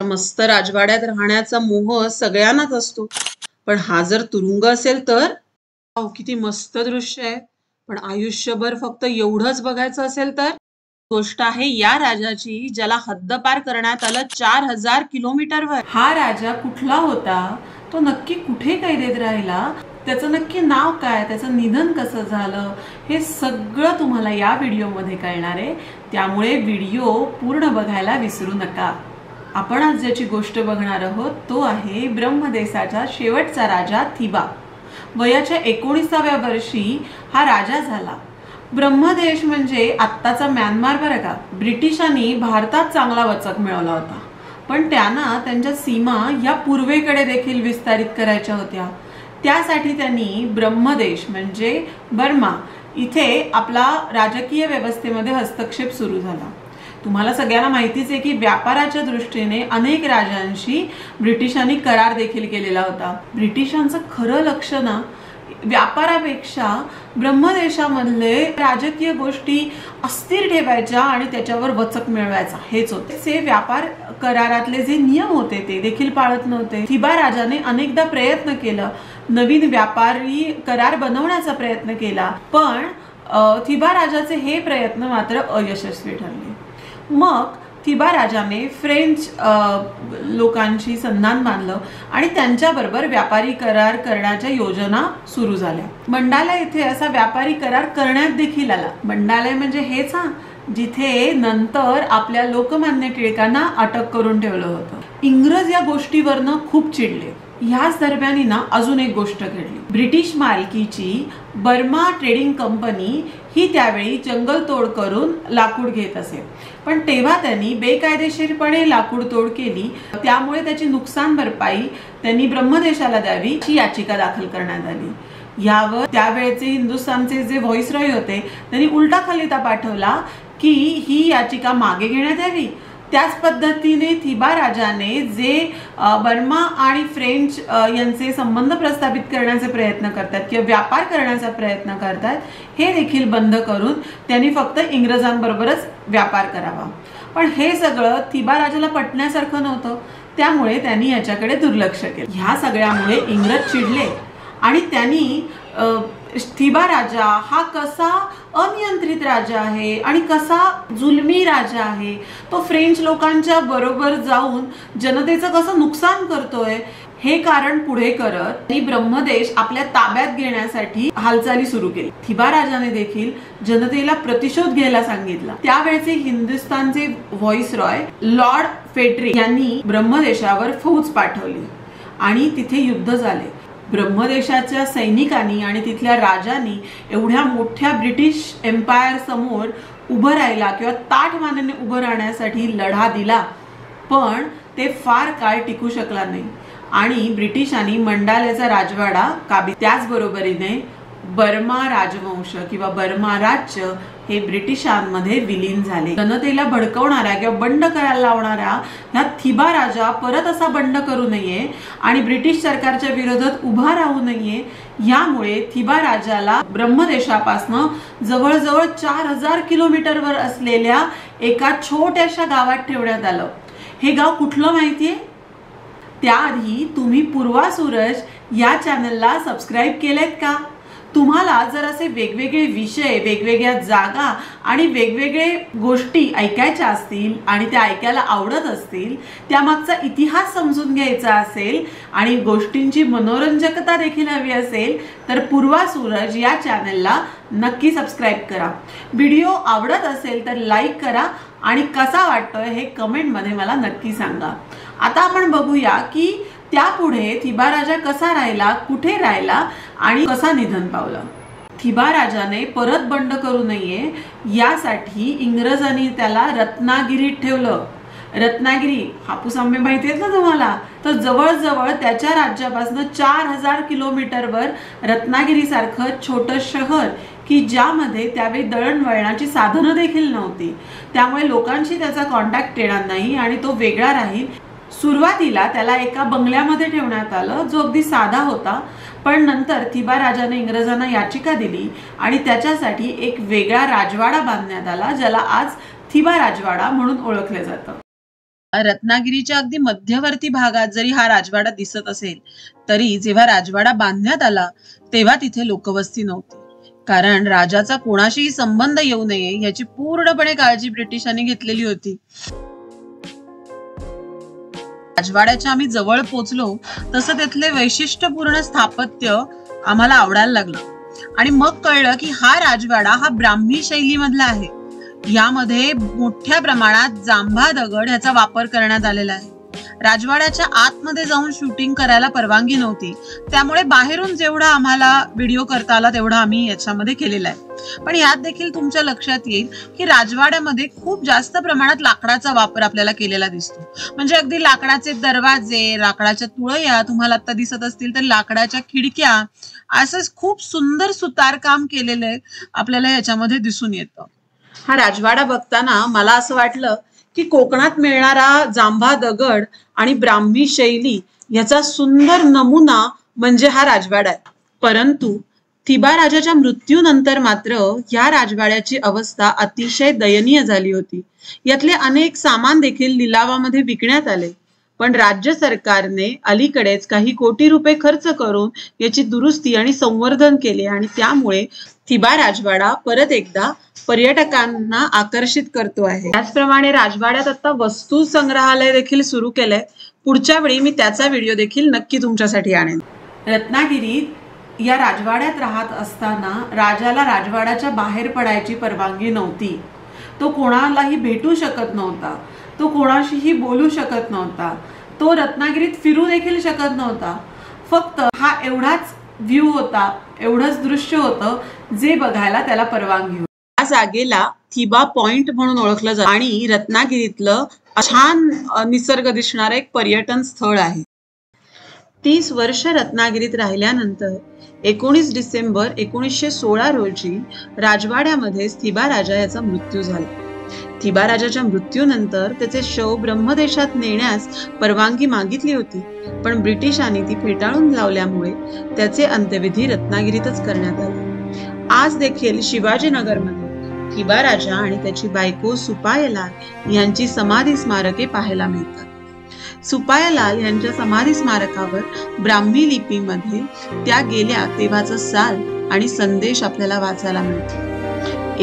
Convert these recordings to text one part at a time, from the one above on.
मस्त राजवाड्यात राहण्याचा मोह सगळ्यांनाच असतो, पण हा जर तुरुंग असेल तर किती मस्त दृश्य आहे. पण आयुष्यभर फक्त एवढंच बघायचं असेल तर गोष्ट आहे या राजाची, ज्याला हद्दपार करण्यात आलं 4000 किलोमीटरवर. हा राजा कुठला होता, तो नक्की कुठे कैदेत राहिला, त्याचं नक्की नाव काय, त्याचं निधन कसं झालं, हे सगळं तुम्हाला या व्हिडिओमध्ये कळणार आहे. त्यामुळे व्हिडिओ पूर्ण बघायला विसरू नका. आपण आज ज्याची गोष्ट बघणार आहोत तो आहे ब्रह्मदेशाचा शेवटचा राजा थिबा. वयाच्या 19व्या वर्षी हा राजा झाला. ब्रह्मदेश म्हणजे आत्ताचा म्यानमार बरं का. ब्रिटिशांनी भारतात चांगला वचक मिळवला होता, पण त्यांना त्यांच्या सीमा या पूर्वेकडे देखील विस्तारित करायच्या होत्या. त्यासाठी त्यांनी ब्रह्मदेश म्हणजे बर्मा इथे आपला राजकीय व्यवस्थेमध्ये हस्तक्षेप सुरू झाला. तुम्हाला सगळ्यांना माहितीच आहे की व्यापाराच्या दृष्टीने अनेक राजांशी ब्रिटिशांनी करार देखील केलेला होता. ब्रिटिशांचं खरं लक्ष ना व्यापारापेक्षा ब्रह्मदेशामधले राजकीय गोष्टी अस्थिर ठेवायच्या आणि त्याच्यावर वचक मिळवायचा हेच होते. ते व्यापार करारातले जे नियम होते ते देखील पाळत नव्हते. थिबा राजाने अनेकदा प्रयत्न केला, नवीन व्यापारी करार बनवण्याचा प्रयत्न केला, पण थिबा राजाचे हे प्रयत्न मात्र अयशस्वी ठरले. मग थिबा राजाने फ्रेंच लोकांशी संधान बांधलं आणि त्यांच्याबरोबर व्यापारी करार करण्याच्या योजना सुरू झाल्या. मंडालय इथे असा व्यापारी करार करण्यात देखील आला. मंडालय म्हणजे हेच जिथे नंतर आपल्या लोकमान्य टिळकांना अटक करून ठेवलं होतं. इंग्रज या गोष्टीवरनं खूप चिडले. ह्याच दरम्यान ना अजून एक गोष्ट घडली. ब्रिटिश मालकीची बर्मा ट्रेडिंग कंपनी ही त्यावेळी जंगलतोड करून लाकूड घेत असे, पण तेव्हा त्यांनी बेकायदेशीरपणे लाकूड तोड केली. त्यामुळे त्याची नुकसान भरपाई त्यांनी ब्रह्मदेशाला द्यावी ही याचिका दाखल करण्यात आली. यावर त्यावेळेचे हिंदुस्थानचे जे व्हाईसरॉय होते त्यांनी उलटा खलिता पाठवला की ही याचिका मागे घेण्यात यावी. त्याच पद्धतीने थिबा राजाने जे बर्मा आणि फ्रेंच यांचे संबंध प्रस्थापित करण्याचे प्रयत्न करतात किंवा व्यापार करण्याचा प्रयत्न करतात हे देखील बंद करून त्यांनी फक्त इंग्रजांबरोबरच व्यापार करावा. पण हे सगळं थिबा राजाला पटण्यासारखं नव्हतं, त्यामुळे त्यांनी याच्याकडे दुर्लक्ष केलं. ह्या सगळ्यामुळे इंग्रज चिडले आणि त्यांनी थिबा राजा हा कसा अनियंत्रित राजा आहे आणि कसा जुलमी राजा आहे, तो फ्रेंच लोकांच्या बरोबर जाऊन जनतेचं कसं नुकसान करतोय हे कारण पुढे करत त्यांनी ब्रह्मदेश आपल्या ताब्यात घेण्यासाठी हालचाली सुरू केली. थिबा राजाने देखील जनतेला प्रतिशोध घ्यायला सांगितला. त्यावेळेचे हिंदुस्थानचे व्हाईसरॉय लॉर्ड फेड्रिक यांनी ब्रह्मदेशावर फौज पाठवली आणि तिथे युद्ध झाले. ब्रह्मदेशाच्या सैनिकांनी आणि तिथल्या राजांनी एवढ्या मोठ्या ब्रिटिश एम्पायर समोर उभं राहिला किंवा ताठ मानेने उभं राहण्यासाठी लढा दिला, पण ते फार काळ टिकू शकला नाही आणि ब्रिटिशांनी मंडालयचा राजवाडा काबीज. त्याचबरोबरीने बर्मा राजवंश किंवा बर्मा राज्य हे ब्रिटिशांमध्ये विलीन झाले. जनतेला भडकवणाऱ्या किंवा बंड करायला लावणाऱ्या ह्या थिबा राजा परत असा बंड करू नये आणि ब्रिटिश सरकारच्या विरोधात उभा राहू नये, यामुळे थिबा राजाला ब्रह्मदेशापासून जवळजवळ 4000 किलोमीटरवर असलेल्या एका छोट्याशा गावात ठेवण्यात आलं. हे गाव कुठलं माहितीये? त्याआधी तुम्ही पूर्वा सूरज या चॅनलला सबस्क्राईब केलेत का? तुम्हाला जर असे वेगवेगळे विषय, वेगवेगळ्या जागा आणि वेगवेगळे गोष्टी ऐकायच्या असतील आणि त्या ऐकायला आवडत असतील, त्यामागचा इतिहास समजून घ्यायचा असेल आणि गोष्टींची मनोरंजकता देखील हवी असेल तर पूर्वा सूरज या चॅनलला नक्की सबस्क्राईब करा. व्हिडिओ आवडत असेल तर लाईक करा आणि कसा वाटतोय हे कमेंटमध्ये मला नक्की सांगा. आता आपण बघूया की त्यापुढे थिबा राजा कसा राहिला, कुठे राहिला आणि कसा निधन पावला. थिबा राजाने परत बंड करू नये यासाठी इंग्रजांनी त्याला रत्नागिरीत ठेवलं. रत्नागिरी, हापूस आंबे माहिती आहेत ना तुम्हाला, तर जवळजवळ त्याच्या राज्यापासून 4000 किलोमीटरवर रत्नागिरी सारखं छोटं शहर की ज्यामध्ये त्यावेळी दळणवळणाची साधनं देखील नव्हती, त्यामुळे लोकांशी त्याचा कॉन्टॅक्ट येणार नाही आणि तो वेगळा राहील. सुरुवातीला त्याला एका बंगल्यामध्ये ठेवण्यात आलं जो अगदी साधा होता, पण नंतर थिबा राजाने इंग्रजांना याचिका दिली आणि त्याच्यासाठी एक वेगळा राजवाडा बांधण्यात आला, ज्याला आज थिबा राजवाडा म्हणून ओळखले जातं. रत्नागिरीच्या अगदी मध्यवर्ती भागात जरी हा राजवाडा दिसत असेल तरी जेव्हा राजवाडा बांधण्यात आला तेव्हा तिथे लोकवस्ती नव्हती, कारण राजाचा कोणाशीही संबंध येऊ नये याची पूर्णपणे काळजी ब्रिटिशांनी घेतलेली होती. राजवाड्याच्या आम्ही जवळ पोचलो तसं तिथले वैशिष्ट्यपूर्ण स्थापत्य आम्हाला आवडायला लागलं आणि मग कळलं की हा राजवाडा हा ब्राह्मी शैलीमधला आहे. यामध्ये मोठ्या प्रमाणात जांभा दगड ह्याचा वापर करण्यात आलेला आहे. राजवाड्याच्या आतमध्ये जाऊन शूटिंग करायला परवानगी नव्हती, त्यामुळे बाहेरून जेवढा आम्हाला व्हिडिओ करता आला तेवढा आम्ही याच्यामध्ये केलेला आहे. पण यात देखील तुमच्या लक्षात येईल की राजवाड्यामध्ये खूप जास्त प्रमाणात लाकडाचा वापर आपल्याला केलेला दिसतो. म्हणजे अगदी लाकडाचे दरवाजे, लाकडाच्या तुळया तुम्हाला आता दिसत असतील तर लाकडाच्या खिडक्या, असंच खूप सुंदर सुतारकाम केलेलं आपल्याला याच्यामध्ये दिसून येतं. हा राजवाडा बघताना मला असं वाटलं की कोकणात मिळणारा जांभा दगड आणि ब्राह्मी शैली याचा सुंदर नमुना म्हणजे हा राजवाडा आहे. परंतु थिबा राजाच्या मृत्यूनंतर मात्र या राजवाड्याची अवस्था अतिशय दयनीय झाली होती. यातले अनेक सामान देखील लिलावामध्ये विकण्यात आले, पण राज्य सरकारने अलीकडेच काही कोटी रुपये खर्च करून याची दुरुस्ती आणि संवर्धन केले आणि त्यामुळे थिबा राजवाडा परत एकदा पर्यटकांना आकर्षित करतो आहे. त्याचप्रमाणे राजवाड्यात आता वस्तू संग्रहालय देखील सुरू केलंय. पुढच्या वेळी मी त्याचा व्हिडिओ देखील नक्की तुमच्यासाठी आणेन. रत्नागिरीत या राजवाड्यात राहत असताना राजाला राजवाड्याच्या बाहेर पडायची परवानगी नव्हती. तो कोणालाही भेटू शकत नव्हता, तो कोणाशीही बोलू शकत नव्हता, तो रत्नागिरीत फिरू देखील शकत नव्हता. फक्त हा एवढाच व्ह्यू होता, एवढंच दृश्य होतं जे बघायला त्याला परवानगी होती. या जागेला थिबा पॉइंट म्हणून ओळखलं जातं आणि रत्नागिरीतलं छान निसर्ग दिसणारं एक पर्यटन स्थळ आहे. 30 वर्ष रत्नागिरीत राहिल्यानंतर 19 डिसेंबर 1916 रोजी राजवाड्यामध्ये थिबा राजा याचा मृत्यू झाला. थिबा राजाच्या मृत्यूनंतर त्याचे शव ब्रह्मदेशात नेण्यास परवानगी मागितली होती, पण ब्रिटिशांनी ती फेटाळून लावल्यामुळे त्याचे अंत्यविधी रत्नागिरीतच करण्यात आले. आज देखील शिवाजीनगरमध्ये थिबा राजा आणि त्याची बायको सुपायलाल यांची समाधी स्मारके पाहायला मिळतात. सुपायलाल यांच्या समाधी स्मारकावर ब्राह्मी लिपीमध्ये त्या गेल्या तेव्हाचा साल आणि संदेश आपल्याला वाचायला मिळतो.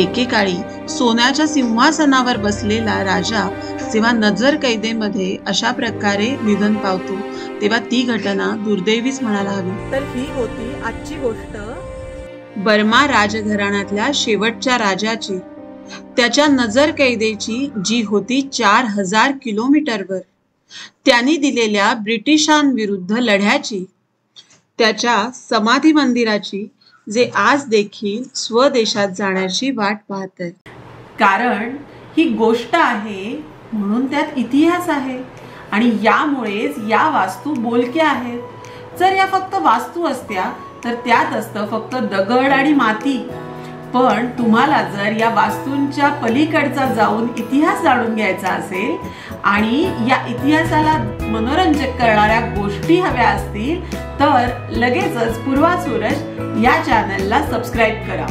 एकेकाळी सोन्याच्या सिंहासनावर बसलेला राजा जेव्हा नजर कैदेमध्ये अशा प्रकारे निधन पावतो तेव्हा ती घटना दुर्दैवीच म्हणायला हवी. तर ही होती आजची गोष्ट बर्मा राजघराण्यातल्या शेवटच्या राजाची, त्याच्या नजर कैदेची जी होती 4000 किलोमीटरवर, त्यांनी दिलेल्या ब्रिटिशांविरुद्ध लढ्याची, त्याच्या समाधी मंदिराची जे आज देखील स्वदेशात जाण्याची वाट पाहत आहे. कारण ही गोष्ट आहे म्हणून त्यात इतिहास आहे आणि यामुळेच या वास्तू बोलक्या आहेत. जर या फक्त वास्तू असत्या तर त्यात असतं फक्त दगड आणि माती. पण तुम्हाला जर या वास्तूंच्या पलीकडचा जाऊन इतिहास जाणून घ्यायचा असेल आणि या इतिहासाला मनोरंजक करणाऱ्या गोष्टी हव्या असतील तर लगेचच पूर्वा सूरज या चॅनलला सबस्क्राईब करा.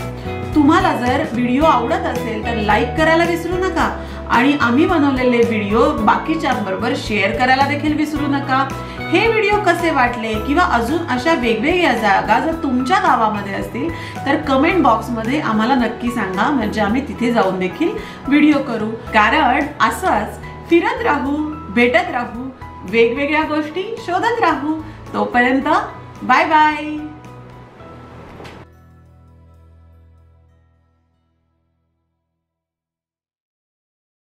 तुम्हाला जर व्हिडिओ आवडत असेल तर लाईक करायला विसरू नका आणि आम्ही बनवलेले व्हिडिओ बाकीच्यांबरोबर शेअर करायला देखील विसरू नका. हे व्हिडिओ कसे वाटले किंवा अजून अशा वेगवेगळ्या जागा जर तुमच्या गावामध्ये असतील तर कमेंट बॉक्समध्ये आम्हाला नक्की सांगा, म्हणजे आम्ही तिथे जाऊन देखील व्हिडिओ करू. कारण असंच फिरत राहू, भेटत राहू, वेगवेगळ्या गोष्टी शोधत राहू. तोपर्यंत बाय बाय.